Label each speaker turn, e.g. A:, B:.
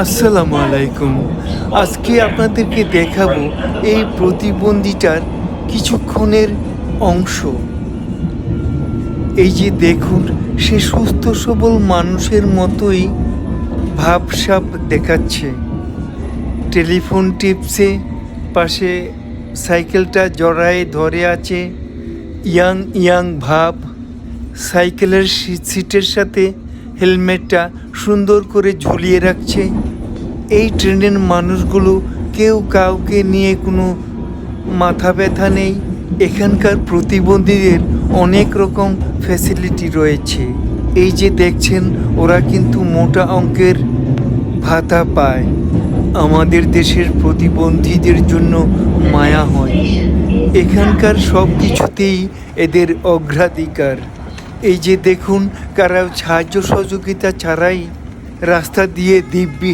A: আসসালামু আলাইকুম। আজকে আপনাদেরকে দেখাবো এই প্রতিবন্ধীটার কিছুক্ষণের অংশ। এই যে দেখুন, সে সুস্থ সবল মানুষের মতোই ভাবসাব দেখাচ্ছে। টেলিফোন টিপছে, পাশে সাইকেলটা জড়ায়ে ধরে আছে। ইয়াং ইয়াং ভাব। সাইকেলের সিটের সাথে হেলমেটটা সুন্দর করে ঝুলিয়ে রাখছে। এই ট্রেনের মানুষগুলো কেউ কাউকে নিয়ে কোনো মাথা ব্যথা নেই। এখানকার প্রতিবন্ধীদের অনেক রকম ফ্যাসিলিটি রয়েছে। এই যে দেখছেন, ওরা কিন্তু মোটা অঙ্কের ভাতা পায়। আমাদের দেশের প্রতিবন্ধীদের জন্য মায়া হয়। এখানকার সব কিছুতেই এদের অগ্রাধিকার। এই যে দেখুন, কারো সাহায্য সহযোগিতা ছাড়াই রাস্তা দিয়ে দিব্যি